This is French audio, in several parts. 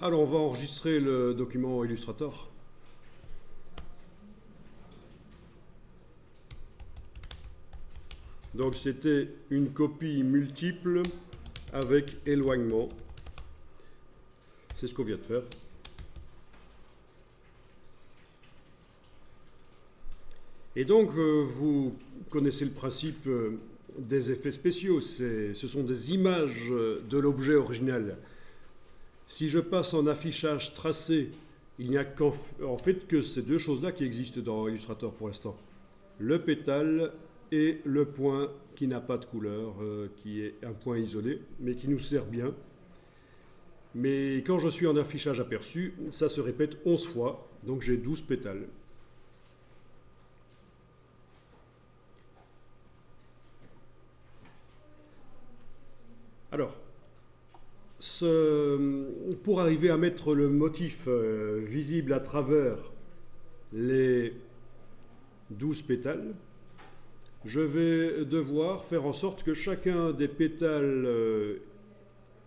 Alors, on va enregistrer le document Illustrator. Donc, c'était une copie multiple avec éloignement. C'est ce qu'on vient de faire. Et donc, vous connaissez le principe des effets spéciaux. Ce sont des images de l'objet original. Si je passe en affichage tracé, il n'y a en fait que ces deux choses-là qui existent dans Illustrator pour l'instant. Le pétale et le point qui n'a pas de couleur, qui est un point isolé, mais qui nous sert bien. Mais quand je suis en affichage aperçu, ça se répète 11 fois, donc j'ai 12 pétales. Alors, pour arriver à mettre le motif visible à travers les 12 pétales, je vais devoir faire en sorte que chacun des pétales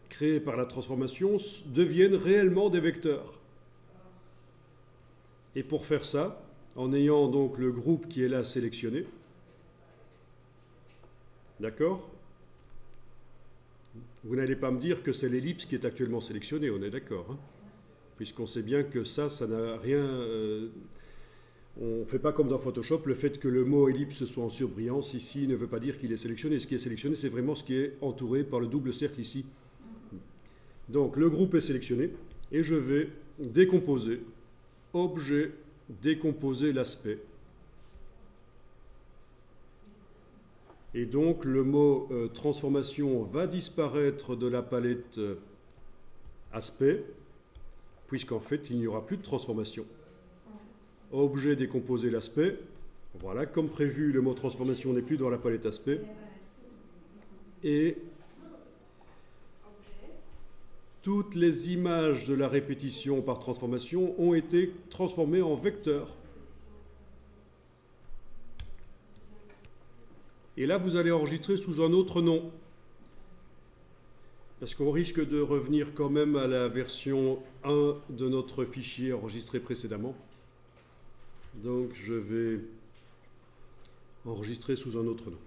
créés par la transformation deviennent réellement des vecteurs. Et pour faire ça, en ayant donc le groupe qui est là sélectionné, d'accord ? Vous n'allez pas me dire que c'est l'ellipse qui est actuellement sélectionnée, on est d'accord, hein, puisqu'on sait bien que ça n'a rien... on ne fait pas comme dans Photoshop, le fait que le mot ellipse soit en surbrillance ici ne veut pas dire qu'il est sélectionné. Ce qui est sélectionné, c'est vraiment ce qui est entouré par le double cercle ici. Donc le groupe est sélectionné et je vais décomposer, objet, décomposer l'aspect. Et donc le mot transformation va disparaître de la palette aspect, puisqu'en fait il n'y aura plus de transformation. Objet, décomposer l'aspect. Voilà, comme prévu, le mot transformation n'est plus dans la palette aspect. Et toutes les images de la répétition par transformation ont été transformées en vecteurs. Et là, vous allez enregistrer sous un autre nom. Parce qu'on risque de revenir quand même à la version 1 de notre fichier enregistré précédemment. Donc, je vais enregistrer sous un autre nom.